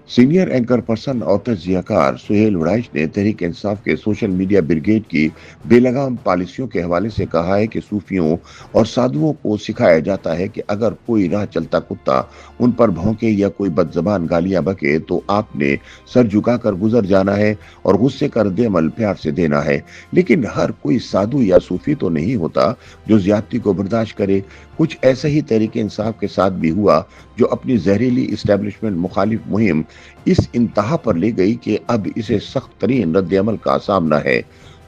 Senior anchor person और तज्जियाकार सुहेल वड़ाइच ने तहरीक इंसाफ के सोशल मीडिया ब्रिगेड की बेलगाम पॉलिसियों के हवाले से कहा है कि सूफियों और साधुओं को सिखाया जाता है कि अगर कोई राह चलता कुत्ता उन पर भौंके या कोई बदजबान गालियां बके तो आपने सर झुकाकर गुजर जाना है और गुस्से का रद्द-ए-अमल प्यार से देना है। लेकिन हर कोई साधु या सूफी तो नहीं होता जो ज्यादती को बर्दाश्त करे। कुछ ऐसा ही तहरीक इंसाफ के साथ भी हुआ, जो अपनी जहरीली इस्टेब्लिशमेंट मुखालिफ मुहिम इस इंतहा पर ले गई कि अब इसे सख्त तरीन रद्द-ए-अमल का सामना है।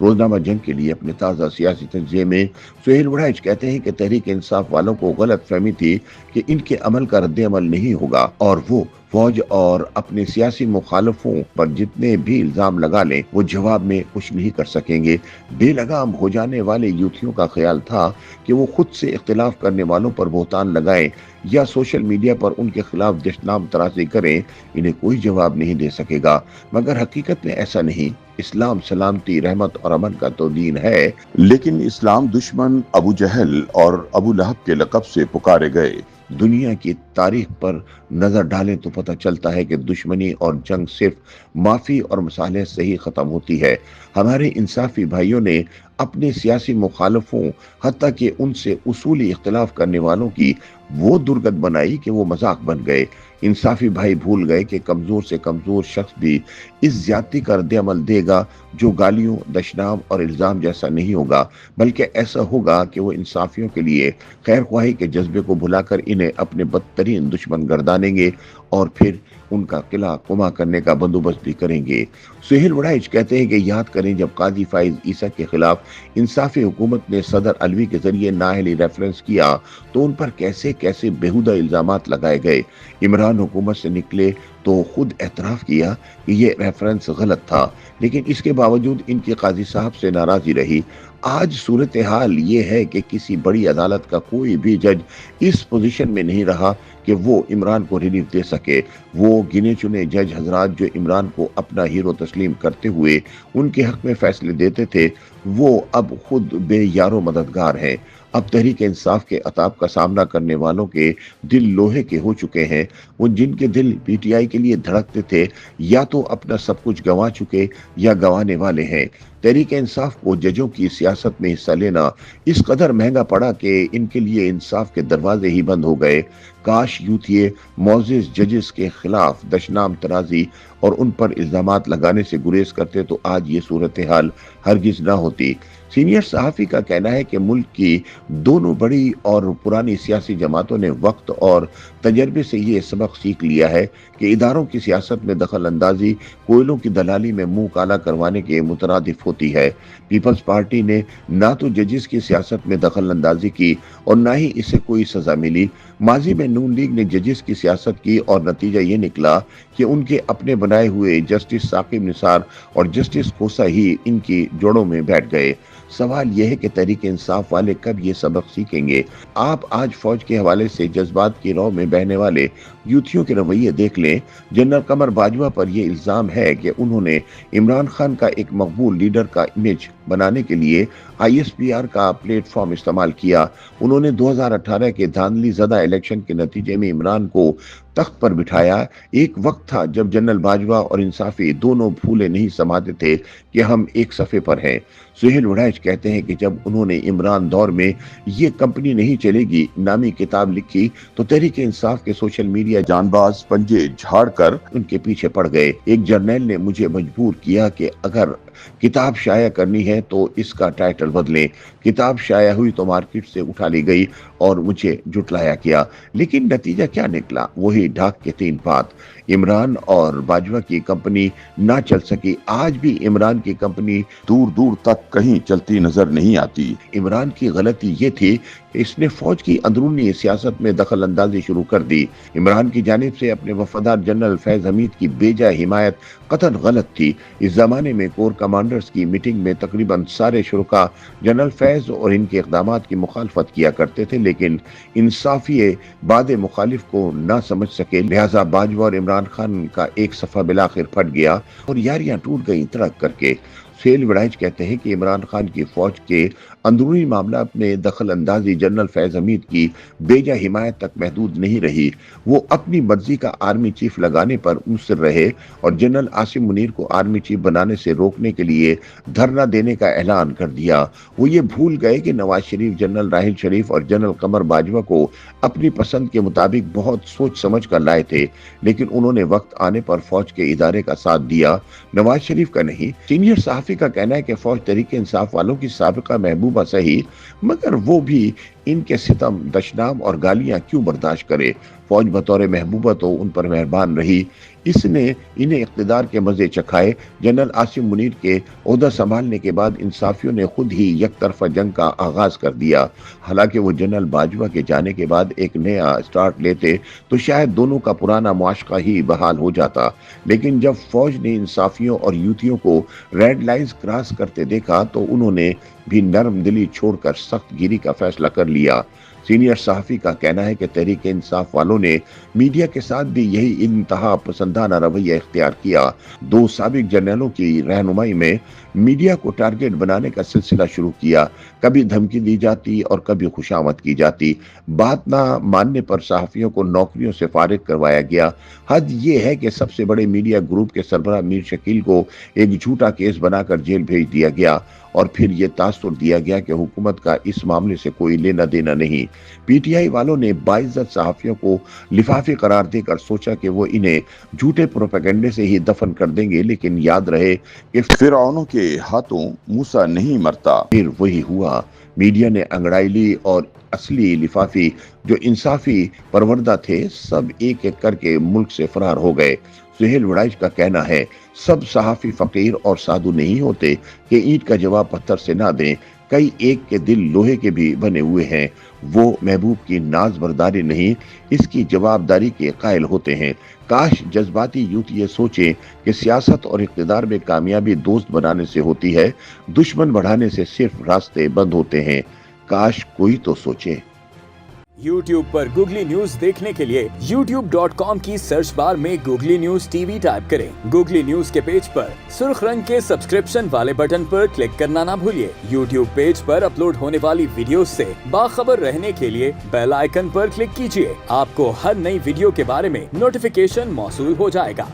रोजनामा जंग के लिए अपने ताज़ा सियासी तज्ज़िये में सुहेल वड़ाइच कहते हैं कि तहरीक इंसाफ वालों को गलत फहमी थी कि इनके अमल का रद्द-ए-अमल नहीं होगा और वो फौज और अपने सियासी मुखालफों पर जितने भी इल्जाम लगा लें वो जवाब में कुछ नहीं कर सकेंगे। बेलगाम हो जाने वाले यूथियों का ख्याल था कि वो खुद से इख्तिलाफ करने वालों पर बोहतान लगाएं या सोशल मीडिया पर उनके खिलाफ जश्नाम तराशी करें, इन्हें कोई जवाब नहीं दे सकेगा। मगर हकीकत में ऐसा नहीं। इस्लाम सलामती, रहमत और अमन का तो दीन है, लेकिन इस्लाम दुश्मन अबू जहल और अबू लहब के लक़ब से पुकारे गए। दुनिया की तारीख पर नजर डालें तो पता चलता है कि दुश्मनी और जंग सिर्फ माफी और मसाले से ही खत्म होती है। हमारे इंसाफी भाइयों ने अपने सियासी मुखालफों, हत्ता कि उनसे उसूली इख्तिलाफ करने वालों की वो दुर्गत बनाई कि वो मजाक बन गए। इंसाफी भाई भूल गए कि कमजोर से कमजोर शख्स भी इस ज्यादती का रद्द-ए-अमल देगा जो गालियों, दशनाम और इल्जाम जैसा नहीं होगा, बल्कि ऐसा होगा कि वो इंसाफियों के लिए खैर ख्वाही के जज्बे को भुलाकर इन्हें अपने बदतरीन दुश्मन गर्दानेंगे और फिर उनका किला कुमा करने का बंदोबस्त भी करेंगे। सुहेल वड़ाइच कहते हैं कि याद करें जब काजी फाइज ईसा के खिलाफ इंसाफी हुकूमत ने सदर अलवी के जरिए नाअहली रेफरेंस किया तो उन पर कैसे कैसे बेहुदा इल्जामात लगाए गए। इमरान हुकूमत से निकले तो खुद एतराफ किया कि ये रेफरेंस गलत था, लेकिन इसके बावजूद इनकी काजी साहब से नाराजी रही। आज सूरत हाल ये है कि किसी बड़ी अदालत का कोई भी जज इस पोजीशन में नहीं रहा कि वो इमरान को रिलीफ दे सके। वो गिने चुने जज हजरात जो इमरान को अपना हीरो तस्लीम करते हुए उनके हक में फैसले देते थे, वो अब खुद बेयारो मददगार हैं। अब तहरीक इंसाफ के अताब का सामना करने वालों के दिल लोहे के हो चुके हैं। वो जिनके दिल पीटीआई के लिए धड़कते थे या तो अपना सब कुछ गंवा चुके या गंवाने वाले हैं। तहरीक इंसाफ को जजों की सियासत में हिस्सा लेना इस कदर महंगा पड़ा कि इनके लिए इंसाफ के दरवाजे ही बंद हो गए। काश यूथिये मौजिज जजेस के खिलाफ दशनाम तराजी और उन पर इल्जामात लगाने से गुरेज करते तो आज ये सूरत हाल हरगिज ना होती। सीनियर सहाफी का कहना है कि मुल्क की दोनों बड़ी और पुरानी सियासी जमातों ने वक्त और तजर्बे से ये सबक सीख लिया है कि इदारों की सियासत में दखल अंदाजी कोयलों की दलाली में मुंह काला करवाने के मुतरादिफ होती है। पीपल्स पार्टी ने ना तो जजेस की सियासत में दखल अंदाजी की और ना ही इसे कोई सजा मिली। माजी में नून लीग ने जजेस की सियासत की और नतीजा ये निकला कि उनके अपने बनाए हुए जस्टिस साकिब निसार और जस्टिस कोसा ही इनकी जोड़ों में बैठ गए। सवाल यह है कि तहरीक इंसाफ वाले कब ये सबक सीखेंगे। आप आज फौज के हवाले से जज्बात की रौ में बहने वाले यूथियों के रवैये देख लें। जनरल कमर बाजवा पर यह इल्जाम है कि उन्होंने इमरान खान का एक मकबूल लीडर का इमेज बनाने के लिए ISPR का प्लेटफॉर्म इस्तेमाल किया। उन्होंने 2018 के धांधली ज़दा इलेक्शन के नतीजे में इमरान को तख्त पर बिठाया। एक वक्त था जब जनरल बाजवा और इंसाफी दोनों फूले नहीं समाते थे कि हम एक सफ़े पर हैं। सुहेल वड़ाइच कहते हैं कि जब उन्होंने इमरान दौर में ये कंपनी नहीं चलेगी नामी किताब लिखी तो तहरीक इंसाफ के सोशल मीडिया जानबाज पंजे झाड़कर उनके पीछे पड़ गए। एक जर्नल ने मुझे मजबूर किया कि अगर किताब शाया करनी है तो इसका टाइटल बदलें। किताब शाया हुई तो मार्केट से उठा ली गई और मुझे जुटलाया किया, लेकिन नतीजा क्या निकला? वही ढाक के 3 बात। इमरान और बाजवा की कंपनी ना चल सकी। आज भी इमरान की कंपनी दूर दूर तक कहीं चलती नजर नहीं आती। इमरान की गलती ये थी कि इसने फौज की अंदरूनी सियासत में दखल अंदाजी शुरू कर दी। इमरान की जानिब से अपने वफादार जनरल फैज हमीद की बेजा हिमायत कतन गलत थी। इस जमाने में कोर कमांडर्स की मीटिंग में तकरीबन सारे शुरका जनरल फैज और इनके इक़दामात की मुखालफत किया करते थे, लेकिन इंसाफिये बाद मुखालिफ को ना समझ सके। लिहाजा बाजवा और इमरान खान का एक सफा बिलाखिर फट गया और यारियां टूट गई तड़क करके। सुहेल वड़ाइच कहते हैं कि इमरान खान की फौज के अंदरूनी मामला में दखल अंदाजी जनरल फैज हमीद की बेजा हिमायत तक महदूद नहीं रही। वो अपनी मर्जी का आर्मी चीफ लगाने पर मुस्तर रहे और जनरल आसिम मुनीर को आर्मी चीफ बनाने से रोकने के लिए धरना देने का ऐलान कर दिया। वो ये भूल गए कि नवाज शरीफ, जनरल राहिल शरीफ और जनरल कमर बाजवा को अपनी पसंद के मुताबिक बहुत सोच समझ कर लाए थे, लेकिन उन्होंने वक्त आने पर फौज के इदारे का साथ दिया, नवाज शरीफ का नहीं। सीनियर सहाफी का कहना है कि फौज तहरीके इंसाफ वालों की साबिका महबूबा सही, मगर वो भी इनके सितम, दशनाम और गालियां क्यों बर्दाश्त करे। फौज बतौर महबूबा तो उन पर मेहरबान रही, इसने इन्हें इख्तिदार के मजे चखाए। जनरल आसिम मुनीर के ओहदा संभालने के बाद इंसाफियों ने खुद ही एक तरफा जंग का आगाज कर दिया। हालांकि वो जनरल बाजवा के जाने के बाद एक नया स्टार्ट लेते तो शायद दोनों का पुराना मुआशका ही बहाल हो जाता, लेकिन जब फौज ने इंसाफियों और यूथियों को रेड लाइंस क्रॉस करते देखा तो उन्होंने भी नरम दिली छोड़कर सख्त गिरी का फैसला कर लिया। सीनियर सहाफी का कहना है कि तहरीक इंसाफ वालों ने मीडिया के साथ भी यही इंतहा पसंदाना रवैया इख्तियार किया। दो साबिक जर्नलों की रहनुमाई में मीडिया को टारगेट बनाने का सिलसिला शुरू किया। कभी धमकी दी जाती और कभी खुशामद की जाती। बात ना मानने पर सहाफियों को नौकरियों से फारिग करवाया गया। हद ये है कि सबसे बड़े मीडिया ग्रुप के सरबराह मीर शकील को एक झूठा केस बनाकर जेल भेज दिया गया और फिर ये तासुर दिया गया कि हुकूमत का इस मामले से कोई लेना देना नहीं। पीटीआई वालों ने बाइज्जत सहाफियों को लिफाफे करार देकर सोचा कि वो इन्हें झूठे प्रोपेगेंडे से ही दफन कर देंगे, लेकिन याद रहे कि फिरौनों के हाथों मूसा नहीं मरता। फिर वही हुआ। मीडिया ने अंगड़ाई ली और असली लिफाफी जो इंसाफी परवरदा थे सब एक एक करके मुल्क से फरार हो गए। सुहेल वड़ाइच का कहना है, सब सहाफी फकीर और साधु नहीं होते कि ईंट का जवाब पत्थर से ना दें। कई एक के दिल लोहे के भी बने हुए हैं। वो महबूब की नाज बर्दारी नहीं, इसकी जवाबदारी के कायल होते हैं। काश जज्बाती यूथ ये सोचे कि सियासत और इख्तिदार में कामयाबी दोस्त बनाने से होती है, दुश्मन बढ़ाने से सिर्फ रास्ते बंद होते हैं। काश कोई तो सोचे। YouTube पर गूगली न्यूज देखने के लिए youtube.com की सर्च बार में गूगली न्यूज टीवी टाइप करें। गूगली न्यूज के पेज पर सुर्ख रंग के सब्सक्रिप्शन वाले बटन पर क्लिक करना ना भूलिए। YouTube पेज पर अपलोड होने वाली वीडियोस से बाखबर रहने के लिए बेल आइकन पर क्लिक कीजिए। आपको हर नई वीडियो के बारे में नोटिफिकेशन मौसूल हो जाएगा।